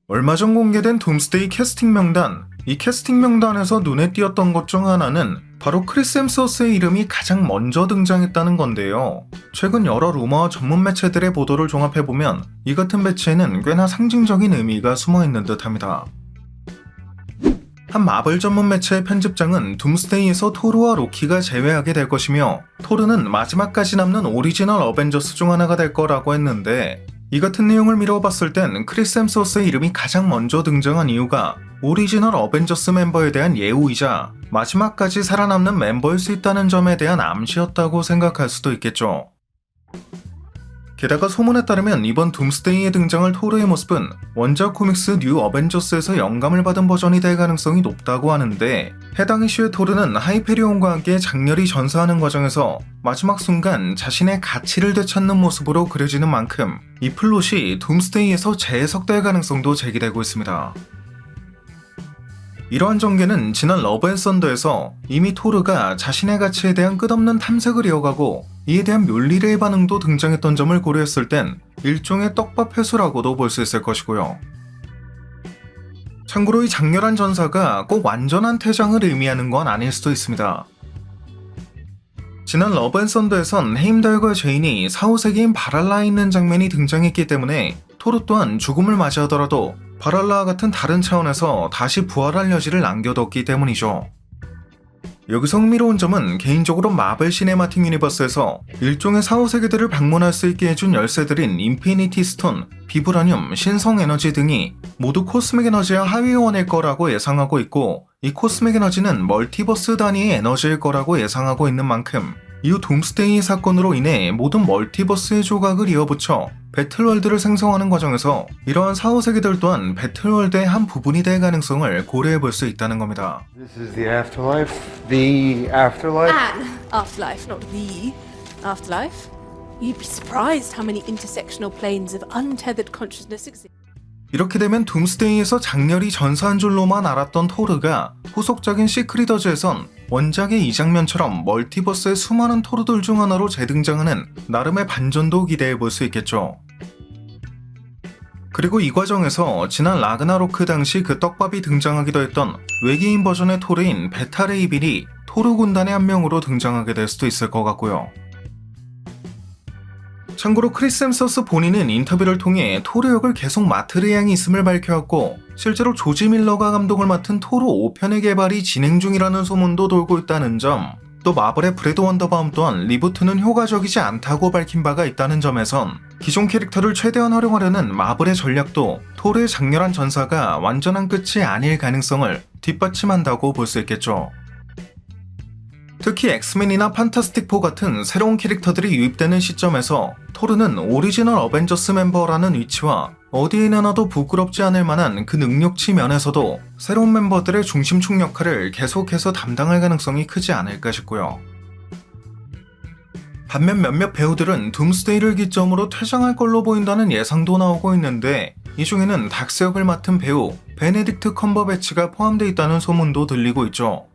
얼마 전 공개된 둠스데이 캐스팅 명단. 이 캐스팅 명단에서 눈에 띄었던 것 중 하나는 바로 크리스 햄스워스의 이름이 가장 먼저 등장했다는 건데요. 최근 여러 루머와 전문 매체들의 보도를 종합해보면 이 같은 매체에는 꽤나 상징적인 의미가 숨어있는 듯합니다. 한 마블 전문 매체의 편집장은 둠스데이에서 토르와 로키가 재회하게 될 것이며 토르는 마지막까지 남는 오리지널 어벤져스 중 하나가 될 거라고 했는데, 이 같은 내용을 미뤄봤을 땐 크리스 햄스워스의 이름이 가장 먼저 등장한 이유가 오리지널 어벤져스 멤버에 대한 예우이자 마지막까지 살아남는 멤버일 수 있다는 점에 대한 암시였다고 생각할 수도 있겠죠. 게다가 소문에 따르면 이번 둠스데이에 등장할 토르의 모습은 원작 코믹스 뉴 어벤져스에서 영감을 받은 버전이 될 가능성이 높다고 하는데, 해당 이슈의 토르는 하이페리온과 함께 장렬히 전사하는 과정에서 마지막 순간 자신의 가치를 되찾는 모습으로 그려지는 만큼 이 플롯이 둠스데이에서 재해석될 가능성도 제기되고 있습니다. 이러한 전개는 지난 러브 앤 썬더에서 이미 토르가 자신의 가치에 대한 끝없는 탐색을 이어가고 이에 대한 묠리르의 반응도 등장했던 점을 고려했을 땐 일종의 떡밥 회수라고도 볼 수 있을 것이고요. 참고로 이 장렬한 전사가 꼭 완전한 퇴장을 의미하는 건 아닐 수도 있습니다. 지난 러브 앤 썬더에선 헤임달과 제인이 4, 5세기인 바랄라에 있는 장면이 등장했기 때문에 토르 또한 죽음을 맞이하더라도 바랄라와 같은 다른 차원에서 다시 부활할 여지를 남겨뒀기 때문이죠. 여기서 흥미로운 점은 개인적으로 마블 시네마틱 유니버스에서 일종의 4, 5세기들을 방문할 수 있게 해준 열쇠들인 인피니티 스톤, 비브라늄, 신성 에너지 등이 모두 코스믹 에너지와 하위 요원일 거라고 예상하고 있고, 이 코스믹 에너지는 멀티버스 단위의 에너지일 거라고 예상하고 있는 만큼 이후 둠스데이 사건으로 인해 모든 멀티버스의 조각을 이어붙여 배틀월드를 생성하는 과정에서 이러한 4, 5세기들 또한 배틀월드의 한 부분이 될 가능성을 고려해볼 수 있다는 겁니다. This is the afterlife? The afterlife? An afterlife, not the afterlife. You'd be surprised how many intersectional planes of untethered consciousness exist. 이렇게 되면 둠스데이에서 장렬히 전사한 줄로만 알았던 토르가 후속작인 시크릿어즈에선 원작의 이 장면처럼 멀티버스의 수많은 토르들 중 하나로 재등장하는 나름의 반전도 기대해볼 수 있겠죠. 그리고 이 과정에서 지난 라그나로크 당시 그 떡밥이 등장하기도 했던 외계인 버전의 토르인 베타 레이빌이 토르 군단의 한 명으로 등장하게 될 수도 있을 것 같고요. 참고로 크리스 햄스워스 본인은 인터뷰를 통해 토르 역을 계속 맡을 의향이 있음을 밝혀왔고, 실제로 조지 밀러가 감독을 맡은 토르 5편의 개발이 진행 중이라는 소문도 돌고 있다는 점, 또 마블의 브래드 원더바움 또한 리부트는 효과적이지 않다고 밝힌 바가 있다는 점에선 기존 캐릭터를 최대한 활용하려는 마블의 전략도 토르의 장렬한 전사가 완전한 끝이 아닐 가능성을 뒷받침한다고 볼 수 있겠죠. 특히 엑스맨이나 판타스틱4 같은 새로운 캐릭터들이 유입되는 시점에서 토르는 오리지널 어벤져스 멤버라는 위치와 어디에 나눠도 부끄럽지 않을 만한 그 능력치 면에서도 새로운 멤버들의 중심축 역할을 계속해서 담당할 가능성이 크지 않을까 싶고요. 반면 몇몇 배우들은 둠스데이를 기점으로 퇴장할 걸로 보인다는 예상도 나오고 있는데, 이 중에는 닥스 역을 맡은 배우 베네딕트 컴버배치가 포함되어 있다는 소문도 들리고 있죠.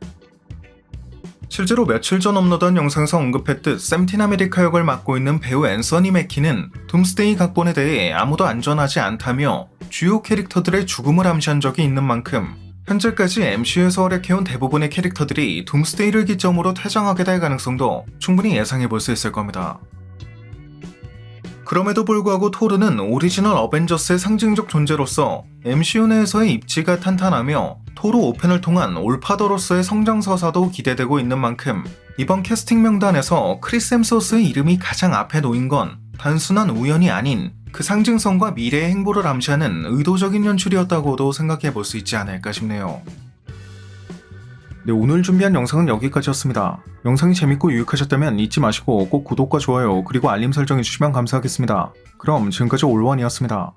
실제로 며칠 전 업로드한 영상에서 언급했듯 샘틴 아메리카 역을 맡고 있는 배우 앤서니 매키는 둠스데이 각본에 대해 아무도 안전하지 않다며 주요 캐릭터들의 죽음을 암시한 적이 있는 만큼 현재까지 MCU에서 활약해온 대부분의 캐릭터들이 둠스데이를 기점으로 퇴장하게 될 가능성도 충분히 예상해볼 수 있을 겁니다. 그럼에도 불구하고 토르는 오리지널 어벤져스의 상징적 존재로서 MCU 내에서의 입지가 탄탄하며 토르 5편을 통한 올파더로서의 성장서사도 기대되고 있는 만큼 이번 캐스팅 명단에서 크리스 햄스워스의 이름이 가장 앞에 놓인 건 단순한 우연이 아닌 그 상징성과 미래의 행보를 암시하는 의도적인 연출이었다고도 생각해 볼 수 있지 않을까 싶네요. 네, 오늘 준비한 영상은 여기까지였습니다. 영상이 재밌고 유익하셨다면 잊지 마시고 꼭 구독과 좋아요 그리고 알림 설정해 주시면 감사하겠습니다. 그럼 지금까지 올원이었습니다.